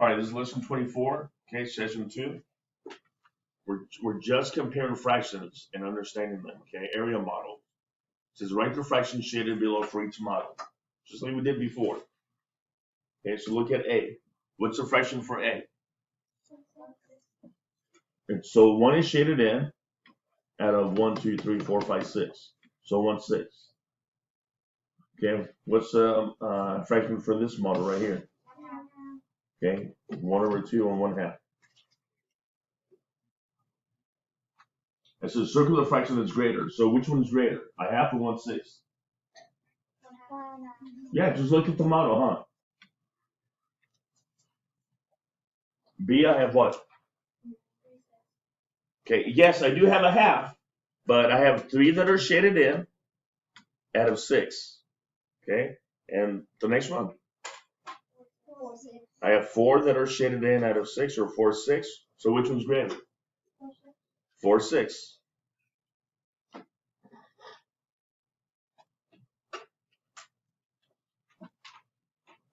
All right, this is lesson 24, okay, session 2. We're just comparing fractions and understanding them, okay? Area model. It says write the fractions shaded below for each model, just like we did before. Okay, so look at A. What's the fraction for A? And so 1 is shaded in out of 1, 2, 3, 4, 5, 6. So 1/6. Okay, what's the fraction for this model right here? Okay, 1/2 and 1/2. It's a circular fraction that's greater. So which one's greater? A half or 1/6? Yeah, just look at the model, huh? B, I have what? Okay, yes, I do have a half, but I have 3 that are shaded in out of 6. Okay, and the next one. I have 4 that are shaded in out of 6, or 4/6. So which one's greater? 4/6.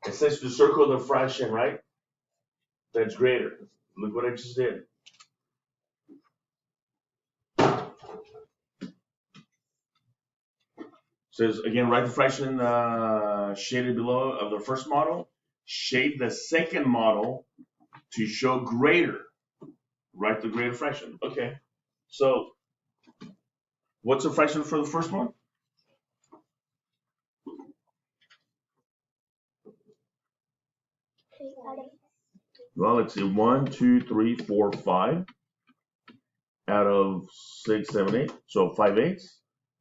It says to circle the fraction, right? That's greater. Look what I just did. Says again, write the fraction shaded below of the first model. Shade the second model to show greater. Write the greater fraction. Okay. So what's the fraction for the first one? Well, let's see. 1, 2, 3, 4, 5 out of 6, 7, 8. So 5/8.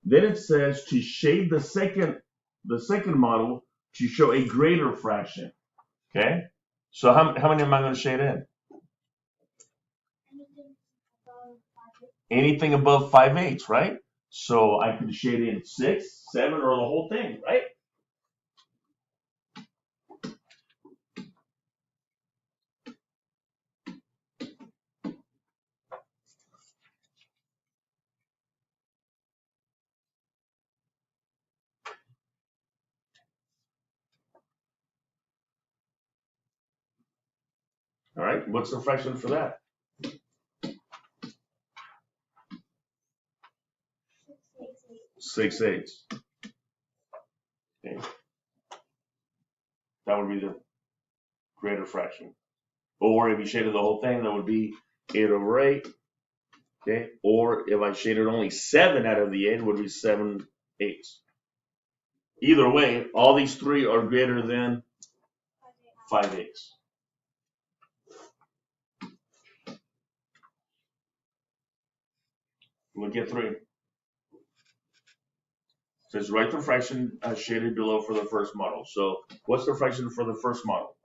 Then it says to shade the second model to show a greater fraction. Okay. So how many am I going to shade in? Anything above 5/8, right? So I can shade in 6, 7, or the whole thing, right? All right. What's the fraction for that? 6/8. Okay. That would be the greater fraction. Or if you shaded the whole thing, that would be 8/8. Okay. Or if I shaded only 7 out of the 8, it would be 7/8. Either way, all these 3 are greater than 5/8. Look at 3. It says write the fraction shaded below for the first model. So what's the fraction for the first model?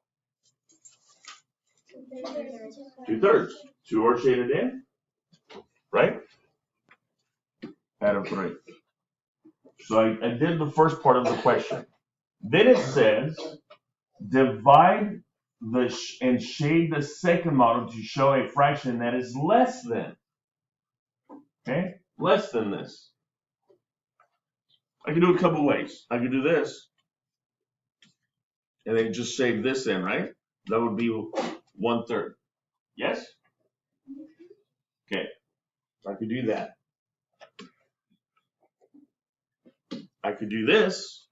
2/3. 2 are shaded in, right? Out of 3. So I did the first part of the question. Then it says divide and shade the second model to show a fraction that is less than. Okay, less than this. I can do it a couple ways. I can do this, and then just shade this in, right? That would be 1/3. Yes? Okay, I could do that. I could do this.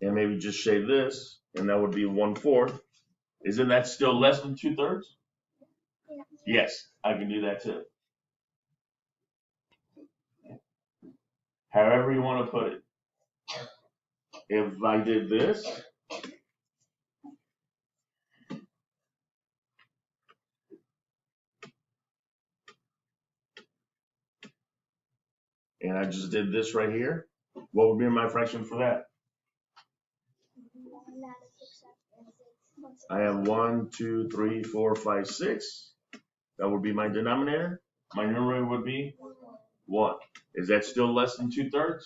And maybe just shade this, and that would be 1/4. Isn't that still less than 2/3? Yes, I can do that too. However you want to put it. If I did this, and I just did this right here, what would be my fraction for that? I have 1, 2, 3, 4, 5, 6. That would be my denominator. My numerator would be 1. Is that still less than 2/3?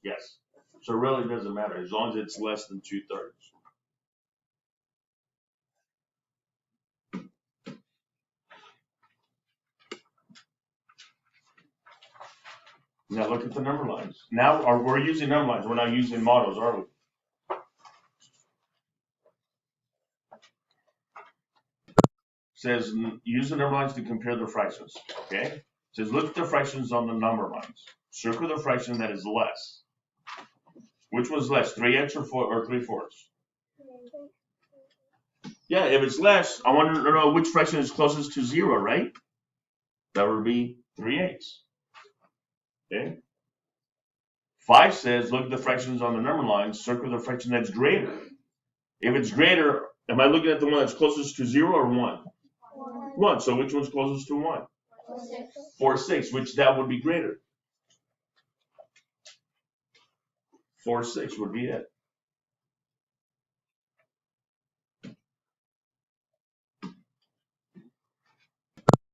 Yes. So it really doesn't matter as long as it's less than 2/3. Now look at the number lines. Now we're using number lines. We're not using models, are we? Says use the number lines to compare the fractions. Okay. Says look at the fractions on the number lines. Circle the fraction that is less. Which one's less, 3x or 3/4? Yeah, if it's less, I want to know which fraction is closest to 0, right? That would be 3/8. Okay. 5 says look at the fractions on the number line, circle the fraction that's greater. If it's greater, am I looking at the one that's closest to 0 or 1? 1. So which one's closest to 1? 4/6, which that would be greater. 4/6 would be it.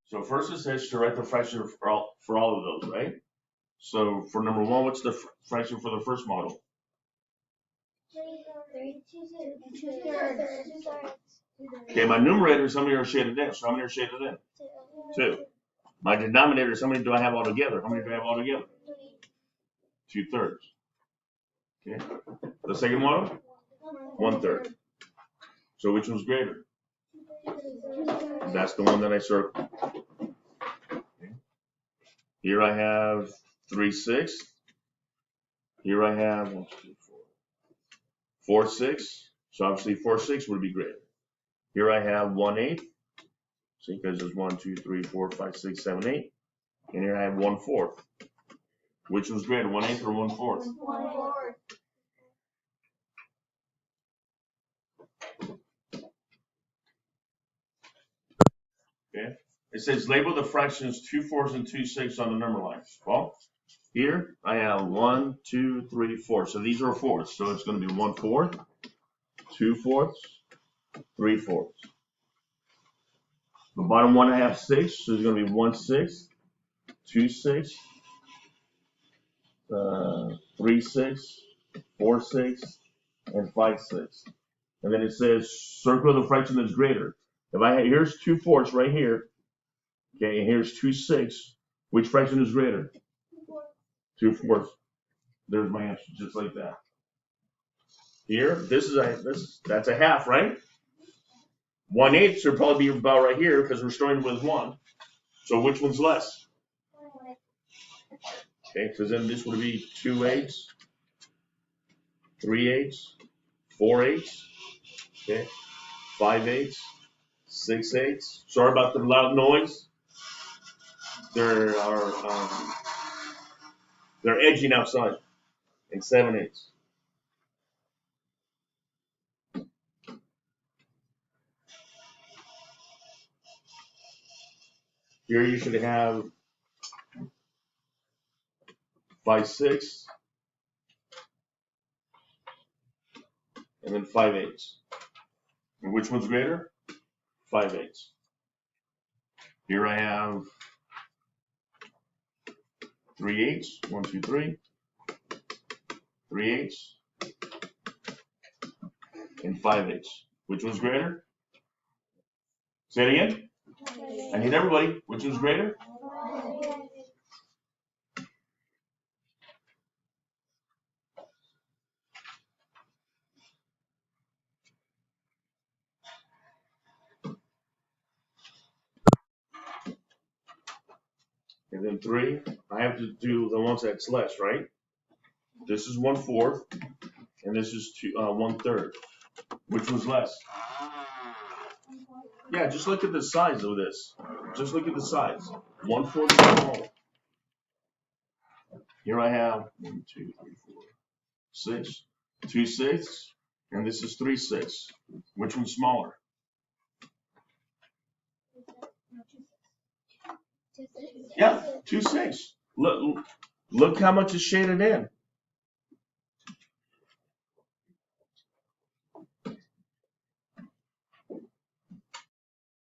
So first it says to write the fraction for all of those, right? So for number 1, what's the fraction for the first model? 2/3. Okay, my numerators, how many are shaded in? So how many are shaded in? 2. My denominators, how many do I have altogether? How many do I have altogether? 2/3. Okay. The second model? 1/3. So which one's greater? That's the one that I circled. Okay. Here I have 3/6. Here I have 4/6. So obviously 4/6 would be greater. Here I have 1/8. See, because there's 1, 2, 3, 4, 5, 6, 7, 8. And here I have 1/4. Which one's greater, 1/8 or 1/4? 1/4. Okay. It says label the fractions 2/4 and 2/6 on the number lines. Well, here I have 1, 2, 3, 4. So these are fourths. So it's going to be 1/4, 2/4, 3/4. The bottom one I have 6, so it's going to be 1/6, 2/6, 3/6, 4/6, and 5/6. And then it says circle the fraction that's greater. If I here's 2/4 right here, okay, and here's 2/6, which fraction is greater? 2/4. There's my answer, just like that. Here, that's a half, right? 1/8 should probably be about right here because we're starting with 1. So which one's less? Okay, because then this would be 2/8, 3/8, 4/8, okay, 5/8, 6/8. Sorry about the loud noise. They're edging outside. And 7/8. Here you should have 5/6, and then 5/8. And which one's greater? 5/8. Here I have 3/8, 1, 2, 3, 3/8, and 5/8. Which one's greater? Say it again. I need everybody. Which one's greater? And then 3, I have to do the ones that's less, right? This is 1/4, and this is 1/3. Which one's less? Yeah, just look at the size of this. Just look at the size. 1/4 is smaller. Here I have 1, 2, 3, 4, 6, 2/6, and this is 3/6. Which one's smaller? Yeah, 2/6. Look how much is shaded in.